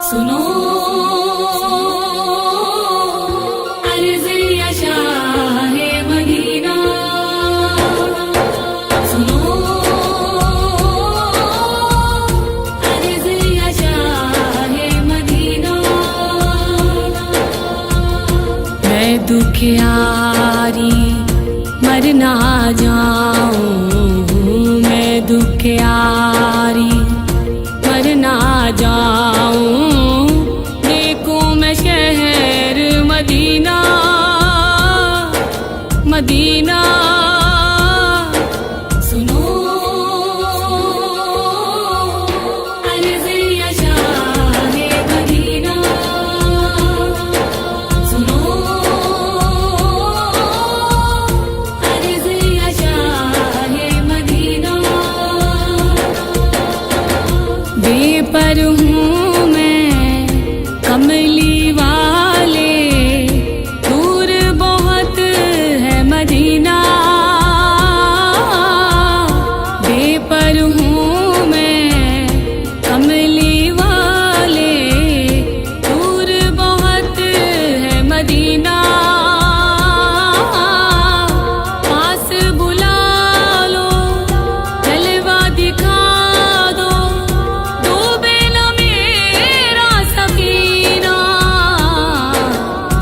सुनो अर्ज़ या शाहे मदीना, सुनो अर्ज़ या शाहे मदीना। मैं दुखियारी मर ना जाऊं, मैं दुखियारी मर ना जाऊं, देखूं मैं शहर मदीना मदीना। सुनो अर्ज़ या शाहे मदीना, सुनो अर्ज़ या शाहे मदीना। बेपर हूँ मैं कमली वाले, दूर बहुत है मदीना। बेपर हूँ मैं कमली वाले, दूर बहुत है मदीना। पास बुला लो, जलवा दिखा दो, डूबे न मेरा सफीना।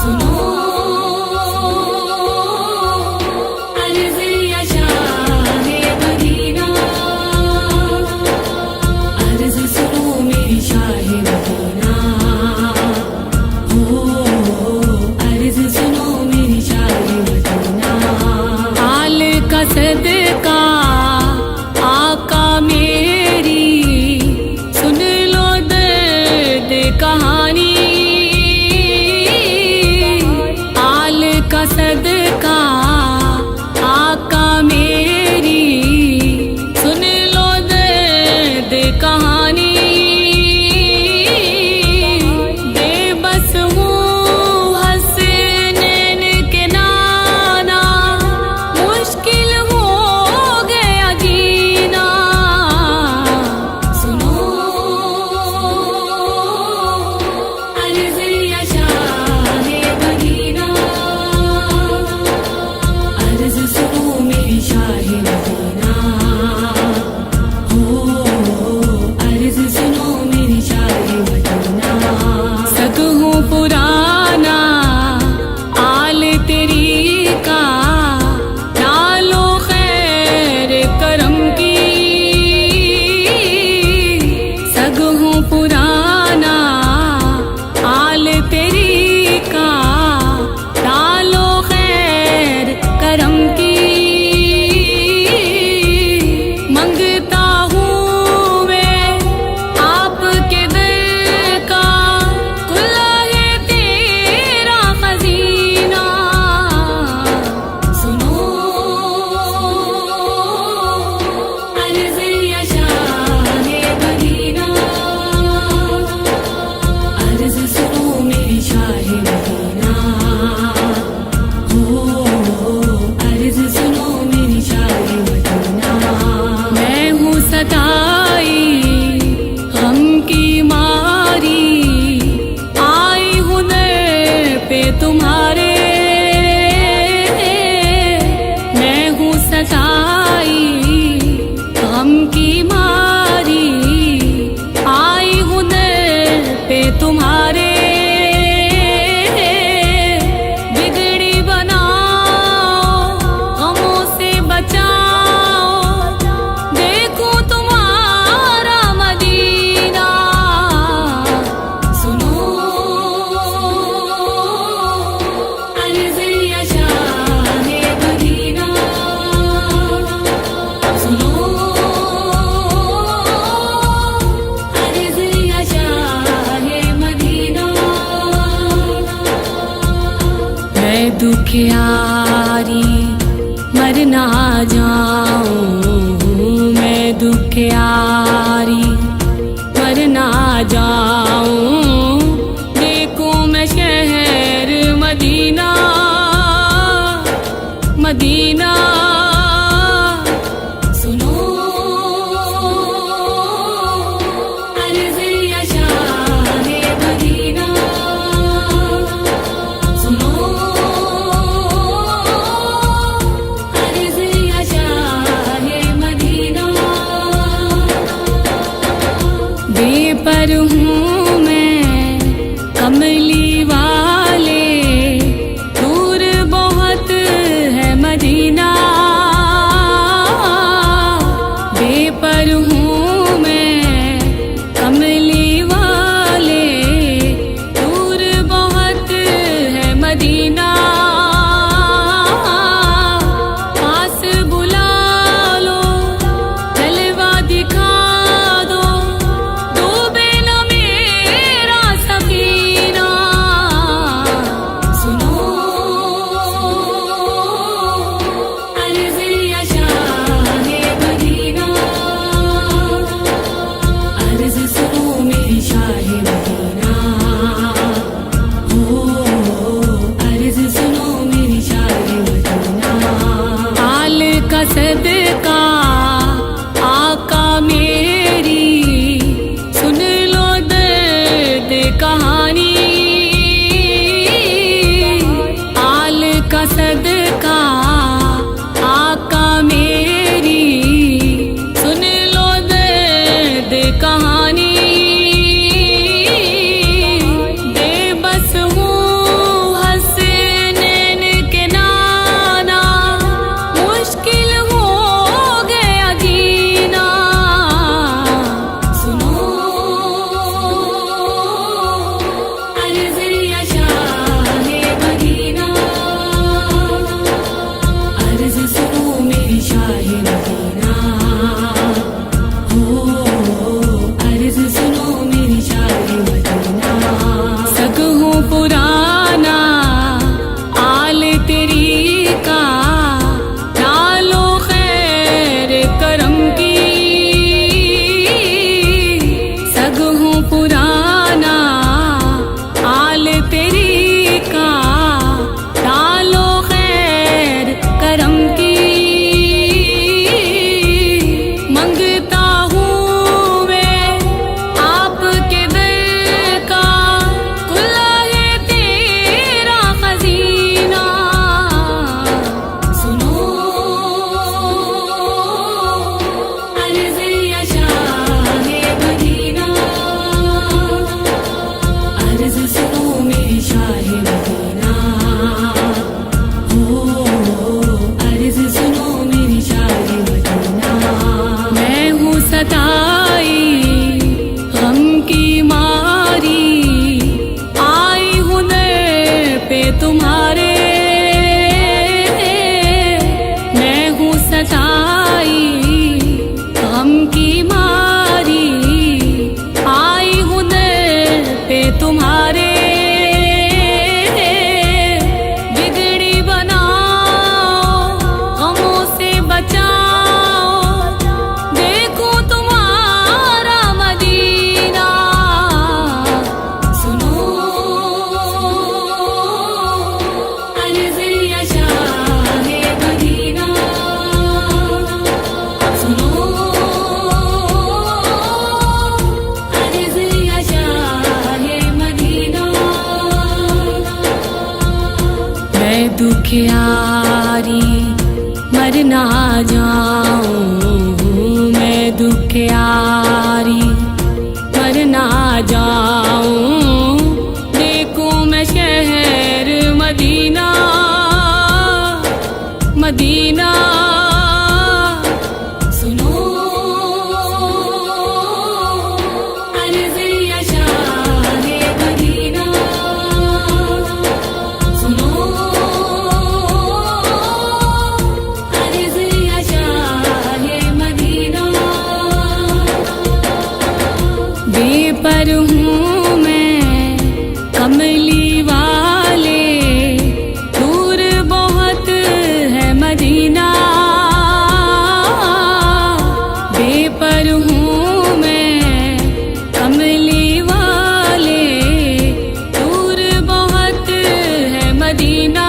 सुनो अर्ज़ या शाहे मदीना, अर्ज़ सुनो मेरी शाहे मदीना। हो अर्ज़ सुनो मेरी शाहे मदीना। हाल का सदका आका मेरी, सुन लो दर्द कहानी। हाल का सदका आका मेरी, सुन लो दर्द कहानी। बेबस हूँ हसनैन के नाना, मुश्किल हो गया जीना। सुनो अर्ज़ या शाहे मदीना, अर्ज़ सुनो मेरी शाहे मदीना। हो अर्ज़ सुनो मेरी शाहे मदीना। सद हूँ पुराना आल तेरी का, नालो खैर करम की। सग हूँ पुराना आल तेरी का, नालो खैर करम की। मंगता हूँ मैं आपके दर का, खुला है तेरा खजीना। सुनो अर्ज़ या शाहे मदीना, अर्ज़ सुनो मेरी शाहे मदीना। हो अर्ज़ सुनो मेरी शाहे मदीना। मैं हूँ सताई गम की मारी, आई हूँ दर पे तुम्हारे। मैं हूँ सताई गम की मारी, आई हूँ दर पे तुम्हारे। बिगड़ी बनाओ, गमों से बचाओ, देखूं तुम्हारा मदीना। सुनो अर्ज़ या शाहे मदीना, सुनो अर्ज़ या शाहे मदीना। मैं दुखियारी मर ना जाऊं, मैं दुखियारी मर ना जाऊं, देखूं मैं शहर मदीना मदीना। सुनो अर्ज़ या शाहे कहानी आल का सदका आका मेरी सुन लो दर्द कहानी बेबस हूँ हसनैन के नाना मुश्किल हो गया जीना सुनो अर्ज़ शाहे मदीना अर्ज़ सुनो मेरी शाहे मदीना हो अर्ज़ सुनो मेरी शाहे मदीना सग हूँ पुराना आल तेरी का नालो खैर करम की सग हूँ पुराना आल तेरी का नालो खैर करम की मंगता हूँ मैं आपके दर का खुला है तेरा खजीना सुनो अर्ज़ शाहे मदीना अर्ज़ सुनो मेरी शाहे मदीना हो अर्ज़ सुनो मेरी शाहे मदीना मैं हूँ सताई गम की मारी आई हूँ दर पे तुम्हारे मैं हूँ सताई गम की मारी आई हूँ दर पे तुम्हारे बिगड़ी बनाओ गमों से बचाओ देखो तुम्हारा मदीना सुनो अर्ज़ शाहे मदीना सुनो अर्ज़ शाहे मदीना मैं दुखियारी मर ना जाऊं मैं दुखियारी मर ना जाऊं देखूं मैं शहर मदीना मदीना सुनो अर्ज़ शाहे मदीना सुनो अर्ज़ शाहे मदीना बेपर हूँ मैं कमली वाले दूर बहुत है मदीना बेपर हूँ मैं कमली वाले दूर बहुत है मदीना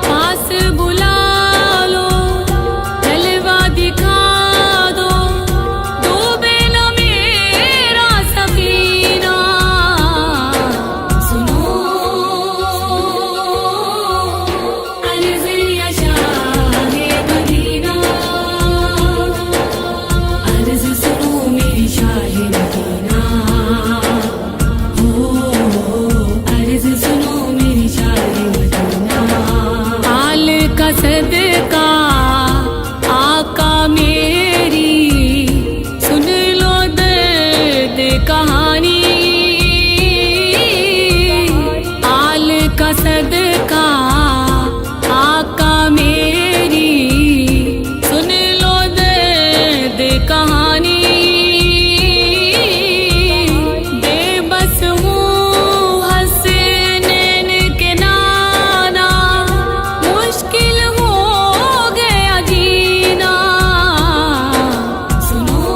पास बुला लो जलवा दिखा दो डूबे न मेरा सफीना सुनो अर्ज़ शाहे मदीना अर्ज़ सुनो मेरी शाहे मदीना हो अर्ज़ सुनो मेरी शाहे मदीना आल का सदका आका मेरी सुन लो दर्द कहानी आल का सदका आका मेरी सुन लो दर्द कहानी बेबस हूँ हसनैन के नाना मुश्किल हो गया जीना सुनो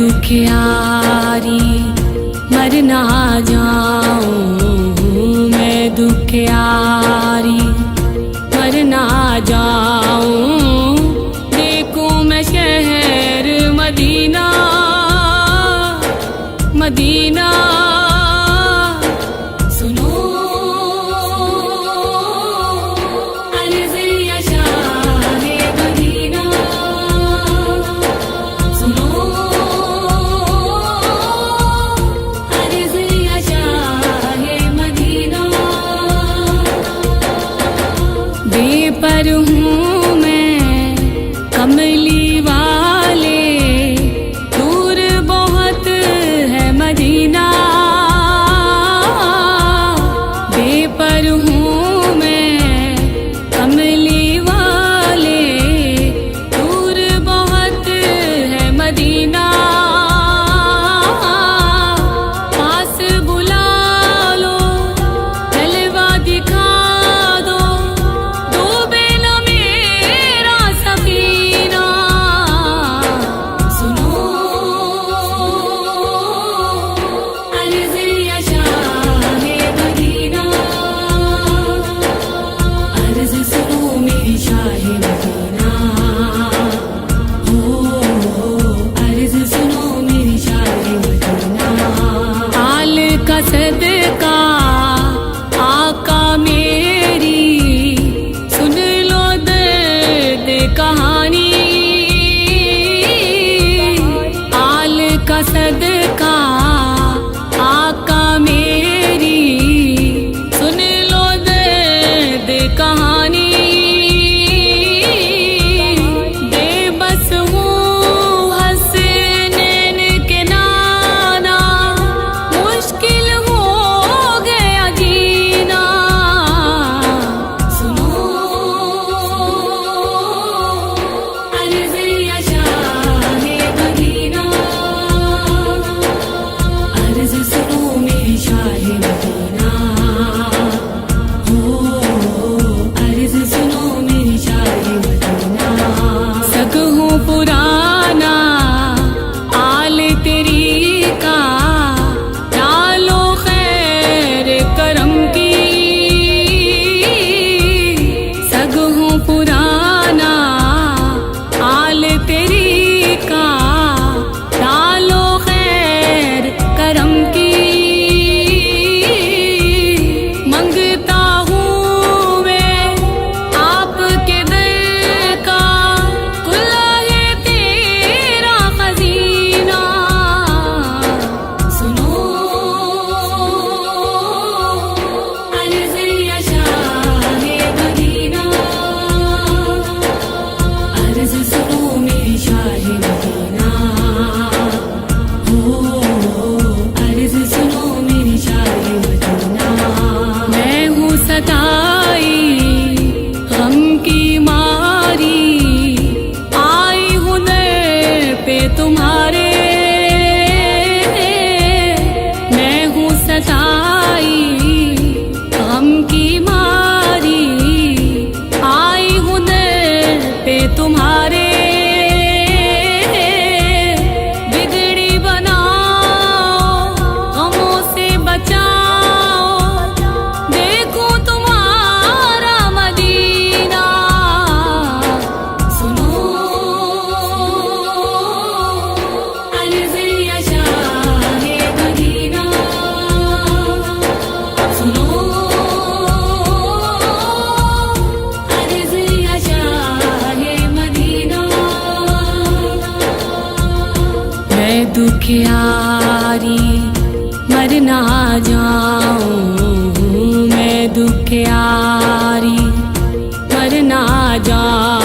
दुखियारी मर ना जाऊं, मैं दुखियारी मर ना जाऊं। देखूं मैं शहर मदीना मदीना। सुनो अर्ज़ या शाहे मदीना, सुनो अर्ज़ या शाहे मदीना। बेपर हूँ मैं कमली वाले, दूर बहुत है मदीना। बेपर हूँ मैं कमली वाले, दूर बहुत है मदीना। पास बुला लो, जलवा दिखा दो, डूबे न मेरा सफीना। सुनो अर्ज़ या शाहे मदीना, अर्ज़ सुनो मेरी शाहे मदीना। हो अर्ज़ सुनो मेरी शाहे मदीना। हाल का सदका आका मेरी, सुन लो दर्द कहानी। हाल का सदका आका मेरी, सुन लो दर्द कहानी। बेबस हूँ हसनैन के नाना, मुश्किल हो गया जीना। सुनो अर्ज़ या शाहे मदीना, अर्ज़ सुनो मेरी शाहे मदीना। हो अर्ज़ सुनो मेरी शाहे मदीना। सग हूँ पुराना आल तेरी का, डालो खैर करम की। सग हूँ पुराना आल तेरी का, डालो खैर करम की। मंगता हूँ मैं आपके दर का, खुला है तेरा खजीना। सुनो अर्ज़ या शाहे मदीना, अर्ज़ सुनो मेरी शाहे मदीना। हो अर्ज़ सुनो मेरी शाहे मदीना। मैं हूँ सताई गम की मारी, आई हूँ दर पे तुम्हारे। मैं हूँ सताई गम की मारी, आई हूँ दर पे तुम्हारे। बिगड़ी बनाओ, गमों से बचाओ, देखूं तुम्हारा मदीना। सुनो अर्ज़ या शाहे मदीना, सुनो अर्ज़ या शाहे मदीना। मैं दुखियारी मर ना जाऊं, मैं दुखियारी मर ना जाऊं।